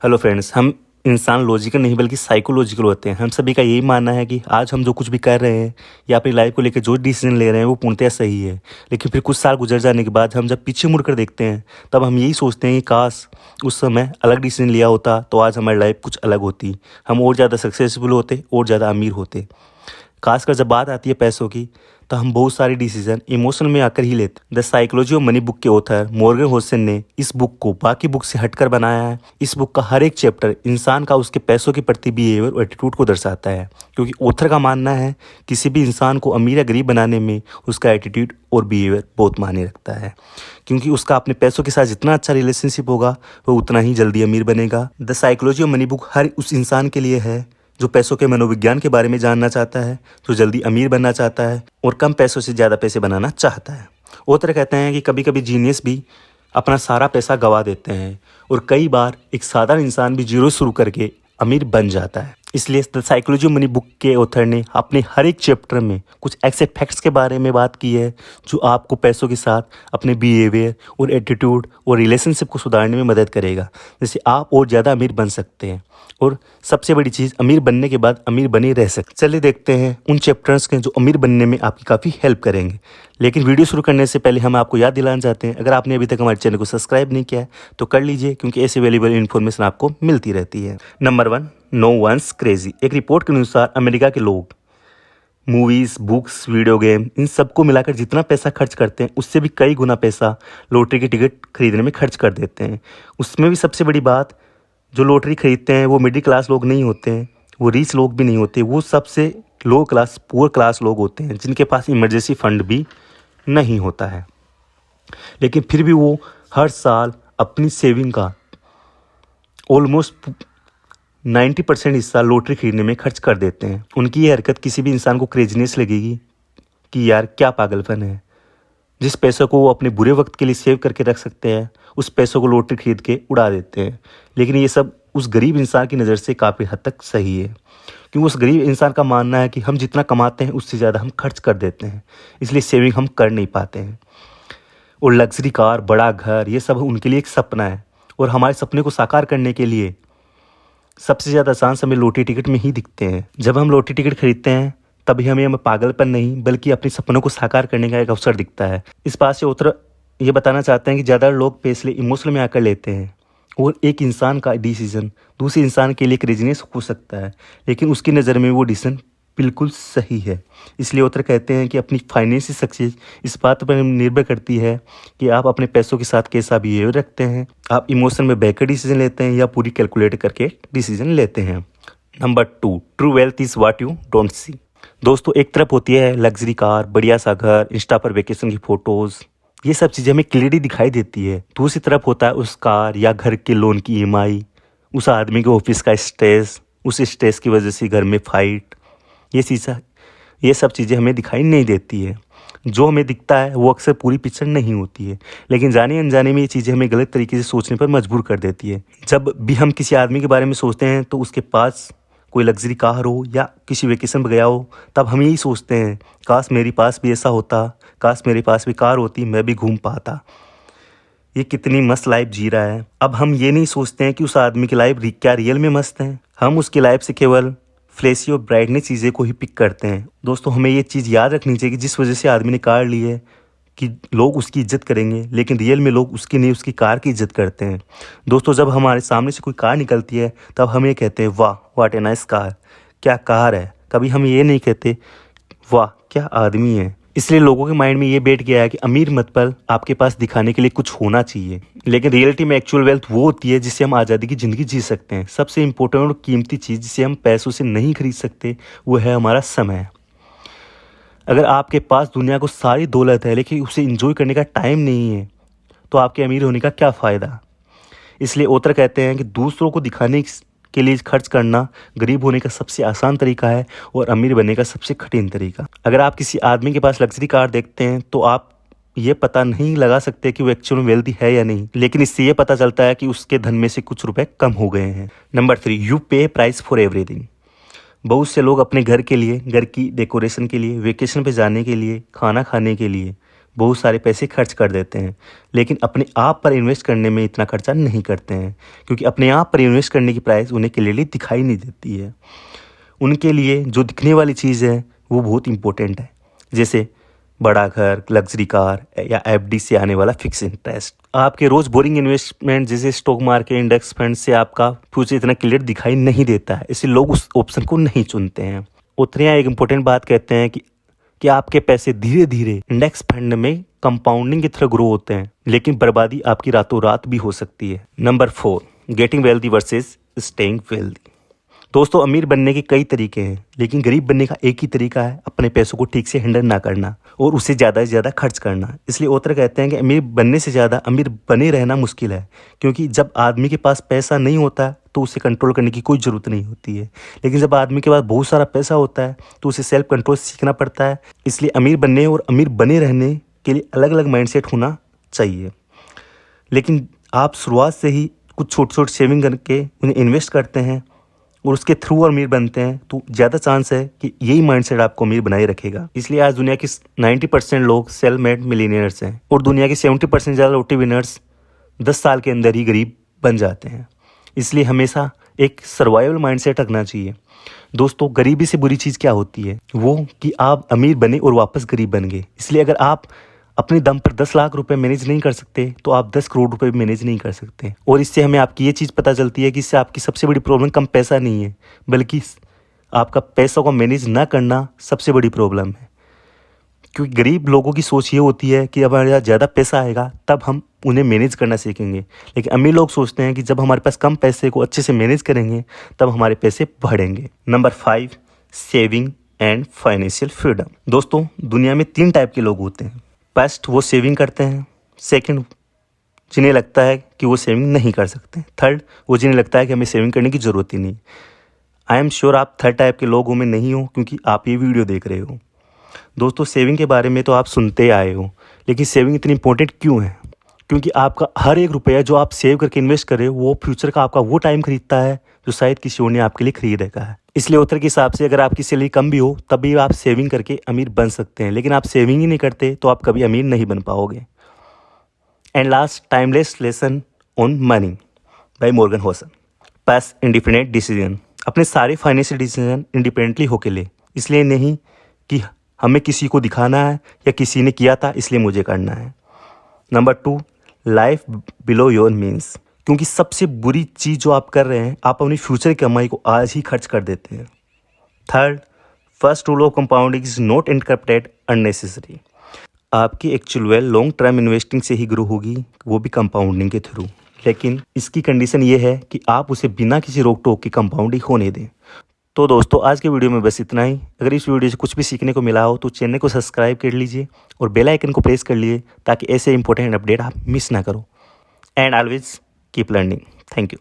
Hello friends, हम इंसान logical नहीं बल्कि साइकोलॉजिकल होते हैं। हम सभी का यही मानना है कि आज हम जो कुछ भी कर रहे हैं या अपनी लाइफ को लेकर जो डिसीजन ले रहे हैं वो पूर्णतः सही है। लेकिन फिर कुछ साल गुजर जाने के बाद हम जब पीछे मुड़कर देखते हैं तब हम यही सोचते हैं कि काश उस समय अलग डिसीजन लिया होता तो आज हमारी लाइफ कुछ अलग होती, हम और ज़्यादा सक्सेसफुल होते और ज़्यादा अमीर होते। खासकर जब बात आती है पैसों की तो हम बहुत सारे डिसीजन इमोशन में आकर ही लेते। The psychology of money book के ऑथर मॉर्गन होसेन ने इस बुक को बाकी बुक से हटकर बनाया है। इस बुक का हर एक चैप्टर इंसान का उसके पैसों के प्रति बिहेवियर और एटीट्यूड को दर्शाता है, क्योंकि ऑथर का मानना है किसी भी इंसान को अमीर या गरीब बनाने में उसका एटीट्यूड और बिहेवियर बहुत मायने रखता है, क्योंकि उसका अपने पैसों के साथ जितना अच्छा रिलेशनशिप होगा वो उतना ही जल्दी अमीर बनेगा। The psychology of money book हर उस इंसान के लिए है जो पैसों के मनोविज्ञान के बारे में जानना चाहता है, जो जल्दी अमीर बनना चाहता है और कम पैसों से ज़्यादा पैसे बनाना चाहता है। ऑथर कहते हैं कि कभी कभी जीनियस भी अपना सारा पैसा गंवा देते हैं और कई बार एक साधारण इंसान भी जीरो शुरू करके अमीर बन जाता है। इसलिए the psychology of money book के ऑथर ने अपने हर एक चैप्टर में कुछ ऐसे फैक्ट्स के बारे में बात की है जो आपको पैसों के साथ अपने बिहेवियर और एटीट्यूड और रिलेशनशिप को सुधारने में मदद करेगा, जिससे आप और ज़्यादा अमीर बन सकते हैं और सबसे बड़ी चीज़ अमीर बनने के बाद अमीर बने रह सकते। चलिए देखते हैं उन चैप्टर्स के जो अमीर बनने में आपकी काफ़ी हेल्प करेंगे। लेकिन वीडियो शुरू करने से पहले हम आपको याद दिलाना चाहते हैं, अगर आपने अभी तक हमारे चैनल को सब्सक्राइब नहीं किया है तो कर लीजिए, क्योंकि ऐसी वैल्यूएबल इन्फॉर्मेशन आपको मिलती रहती है। Number 1, no one's crazy. एक रिपोर्ट के अनुसार अमेरिका के लोग मूवीज़, बुक्स, वीडियो गेम इन सबको मिलाकर जितना पैसा खर्च करते हैं उससे भी कई गुना पैसा लॉटरी की टिकट खरीदने में खर्च कर देते हैं। उसमें भी सबसे बड़ी बात, जो लॉटरी खरीदते हैं वो मिडिल क्लास लोग नहीं होते हैं, वो रिच लोग भी नहीं होते, वो सबसे लो क्लास पुअर क्लास लोग होते हैं जिनके पास इमरजेंसी फंड भी नहीं होता है। लेकिन फिर भी वो हर साल अपनी सेविंग का ऑलमोस्ट 90% हिस्सा लॉटरी खरीदने में खर्च कर देते हैं। उनकी ये हरकत किसी भी इंसान को क्रेजीनेस लगेगी कि यार क्या पागलपन है। जिस पैसों को वो अपने बुरे वक्त के लिए सेव करके रख सकते हैं उस पैसों को लॉटरी खरीद के उड़ा देते हैं। लेकिन ये सब उस गरीब इंसान की नज़र से काफ़ी हद तक सही है, क्योंकि उस गरीब इंसान का मानना है कि हम जितना कमाते हैं उससे ज़्यादा हम खर्च कर देते हैं, इसलिए सेविंग हम कर नहीं पाते हैं। और लग्जरी कार, बड़ा घर, ये सब उनके लिए एक सपना है और हमारे सपने को साकार करने के लिए सबसे ज़्यादा आसान समय लॉटरी टिकट में ही दिखते हैं। जब हम लॉटरी टिकट खरीदते हैं तभी हमें पागलपन नहीं बल्कि अपने सपनों को साकार करने का एक अवसर दिखता है। इस बात से उत्तर ये बताना चाहते हैं कि ज़्यादा लोग फैसले इमोशनल में आकर लेते हैं और एक इंसान का डिसीजन दूसरे इंसान के लिए क्रेजीनेस हो सकता है, लेकिन उसकी नज़र में वो डिसीजन बिल्कुल सही है। इसलिए उत्तर कहते हैं कि अपनी फाइनेंशियल सक्सेस इस बात पर निर्भर करती है कि आप अपने पैसों के साथ कैसा बिहेवियर रखते हैं। आप इमोशन में बहकर डिसीजन लेते हैं या पूरी कैलकुलेट करके डिसीजन लेते हैं। Number 2, true wealth is what you don't see. दोस्तों, एक तरफ होती है लग्जरी कार, बढ़िया सा घर, इंस्टा पर वेकेशन की फ़ोटोज़, ये सब चीज़ें हमें क्लियरली दिखाई देती है। दूसरी तरफ होता है उस कार या घर के लोन की ईएमआई, उस आदमी के ऑफिस का स्ट्रेस, उस स्ट्रेस की वजह से घर में फाइट, ये सब चीज़ें हमें दिखाई नहीं देती है। जो हमें दिखता है वो अक्सर पूरी पिक्चर नहीं होती है, लेकिन जाने अनजाने में ये चीज़ें हमें गलत तरीके से सोचने पर मजबूर कर देती है। जब भी हम किसी आदमी के बारे में सोचते हैं तो उसके पास कोई लग्जरी कार हो या किसी वेकेशन पर गया हो, तब हम यही सोचते हैं काश मेरे पास भी ऐसा होता, काश मेरे पास भी कार होती, मैं भी घूम पाता, ये कितनी मस्त लाइफ जी रहा है। अब हम ये नहीं सोचते हैं कि उस आदमी की लाइफ क्या रियल में मस्त है। हम उसकी लाइफ से केवल फ्लैशी और ब्राइटनेस चीज़ें को ही पिक करते हैं। दोस्तों, हमें ये चीज़ याद रखनी चाहिए कि जिस वजह से आदमी ने कार ली है कि लोग उसकी इज्जत करेंगे, लेकिन रियल में लोग उसकी नहीं उसकी कार की इज्जत करते हैं। दोस्तों, जब हमारे सामने से कोई कार निकलती है तब हम ये कहते हैं वाह व्हाट ए नाइस कार, क्या कार है। कभी हम ये नहीं कहते वाह क्या आदमी है। इसलिए लोगों के माइंड में ये बैठ गया है कि अमीर मतबल आपके पास दिखाने के लिए कुछ होना चाहिए, लेकिन रियलिटी में एक्चुअल वेल्थ वो होती है जिससे हम आज़ादी की ज़िंदगी जी सकते हैं। सबसे इम्पोर्टेंट और कीमती चीज़ जिसे हम पैसों से नहीं खरीद सकते वो है हमारा समय। अगर आपके पास दुनिया को सारी दौलत है लेकिन उसे इंजॉय करने का टाइम नहीं है तो आपके अमीर होने का क्या फ़ायदा। इसलिए ऑथर कहते हैं कि दूसरों को दिखाने के लिए खर्च करना गरीब होने का सबसे आसान तरीका है और अमीर बनने का सबसे कठिन तरीका। अगर आप किसी आदमी के पास लग्जरी कार देखते हैं तो आप ये पता नहीं लगा सकते कि वो एक्चुअल में वेल्दी है या नहीं, लेकिन इससे ये पता चलता है कि उसके धन में से कुछ रुपए कम हो गए हैं। नंबर 3, यू पे प्राइस फॉर एवरीथिंग। बहुत से लोग अपने घर के लिए, घर की डेकोरेशन के लिए, वेकेशन पे जाने के लिए, खाना खाने के लिए बहुत सारे पैसे खर्च कर देते हैं, लेकिन अपने आप पर इन्वेस्ट करने में इतना खर्चा नहीं करते हैं, क्योंकि अपने आप पर इन्वेस्ट करने की प्राइस उन्हें क्लियरली दिखाई नहीं देती है। उनके लिए जो दिखने वाली चीज़ है वो बहुत इंपॉर्टेंट है, जैसे बड़ा घर, लग्जरी कार या एफडी से आने वाला फिक्स इंटरेस्ट। आपके रोज़ बोरिंग इन्वेस्टमेंट जैसे स्टॉक मार्केट, इंडेक्स फंड से आपका फ्यूचर इतना क्लियर दिखाई नहीं देता है, इसलिए लोग उस ऑप्शन को नहीं चुनते हैं। उतने एक इम्पोर्टेंट बात कहते हैं कि आपके पैसे धीरे धीरे इंडेक्स फंड में कंपाउंडिंग की तरह ग्रो होते हैं, लेकिन बर्बादी आपकी रातों रात भी हो सकती है। Number 4, getting wealthy versus staying wealthy. दोस्तों, अमीर बनने के कई तरीके हैं, लेकिन गरीब बनने का एक ही तरीका है, अपने पैसों को ठीक से हैंडल ना करना और उसे ज़्यादा से ज़्यादा खर्च करना। इसलिए ऑथर कहते हैं कि अमीर बनने से ज़्यादा अमीर बने रहना मुश्किल है, क्योंकि जब आदमी के पास पैसा नहीं होता तो उसे कंट्रोल करने की कोई ज़रूरत नहीं होती है, लेकिन जब आदमी के पास बहुत सारा पैसा होता है तो उसे सेल्फ कंट्रोल सीखना पड़ता है। इसलिए अमीर बनने और अमीर बने रहने के लिए अलग अलग माइंडसेट होना चाहिए। लेकिन आप शुरुआत से ही कुछ छोटे छोटे सेविंग करके उन्हें इन्वेस्ट करते हैं और उसके थ्रू अमीर बनते हैं, तो ज़्यादा चांस है कि यही माइंडसेट आपको अमीर बनाए रखेगा। इसलिए आज दुनिया के 90% लोग सेल्फ मेड मिलीनियर्स हैं और दुनिया के 70% ज़्यादा लॉटरी विनर्स 10 साल के अंदर ही गरीब बन जाते हैं। इसलिए हमेशा एक सर्वाइवल माइंडसेट रखना चाहिए। दोस्तों, गरीबी से बुरी चीज़ क्या होती है, वो कि आप अमीर बने और वापस गरीब बन गए। इसलिए अगर आप अपने दम पर 10 लाख रुपए मैनेज नहीं कर सकते तो आप 10 करोड़ रुपए भी मैनेज नहीं कर सकते। और इससे हमें आपकी ये चीज़ पता चलती है कि इससे आपकी सबसे बड़ी प्रॉब्लम कम पैसा नहीं है, बल्कि आपका पैसा को मैनेज ना करना सबसे बड़ी प्रॉब्लम है। क्योंकि गरीब लोगों की सोच ये होती है कि अब हमारे यहाँ ज़्यादा पैसा आएगा तब हम उन्हें मैनेज करना सीखेंगे, लेकिन अमीर लोग सोचते हैं कि जब हमारे पास कम पैसे को अच्छे से मैनेज करेंगे तब हमारे पैसे बढ़ेंगे। Number 5, saving and financial freedom. दोस्तों, दुनिया में 3 टाइप के लोग होते हैं। फर्स्ट, वो सेविंग करते हैं। सेकंड, जिन्हें लगता है कि वो सेविंग नहीं कर सकते। थर्ड, वो जिन्हें लगता है कि हमें सेविंग करने की ज़रूरत ही नहीं। आई एम श्योर आप थर्ड टाइप के लोगों में नहीं हो, क्योंकि आप ये वीडियो देख रहे हो। दोस्तों, सेविंग के बारे में तो आप सुनते आए हो, लेकिन सेविंग इतनी इंपॉर्टेंट क्यों है? क्योंकि आपका हर एक रुपया जो आप सेव करके इन्वेस्ट कर रहे हो वो फ्यूचर का आपका वो टाइम खरीदता है जो शायद किसी और ने आपके लिए खरीद रखा है। इसलिए ऑथर के हिसाब से अगर आपकी सैलरी कम भी हो तब भी आप सेविंग करके अमीर बन सकते हैं, लेकिन आप सेविंग ही नहीं करते तो आप कभी अमीर नहीं बन पाओगे। And last, timeless lesson on money by Morgan Housel. Pass independent decision. अपने सारे फाइनेंशियल डिसीजन इंडिपेंडेंटली होके ले, इसलिए नहीं कि हमें किसी को दिखाना है या किसी ने किया था इसलिए मुझे करना है। Number 2, life below your means. क्योंकि सबसे बुरी चीज़ जो आप कर रहे हैं, आप अपनी फ्यूचर की कमाई को आज ही खर्च कर देते हैं। Third, first rule of compounding is not interpreted unnecessary. आपकी actual wealth long term investing से ही ग्रो होगी, वो भी कंपाउंडिंग के थ्रू, लेकिन इसकी कंडीशन ये है कि आप उसे बिना किसी रोक टोक के कंपाउंडिंग होने दें। तो दोस्तों, आज के वीडियो में बस इतना ही। अगर इस वीडियो से कुछ भी सीखने को मिला हो तो चैनल को सब्सक्राइब कर लीजिए और बेल आइकन को प्रेस कर लीजिए ताकि ऐसे इंपॉर्टेंट अपडेट आप मिस ना करो। And always keep learning. Thank you.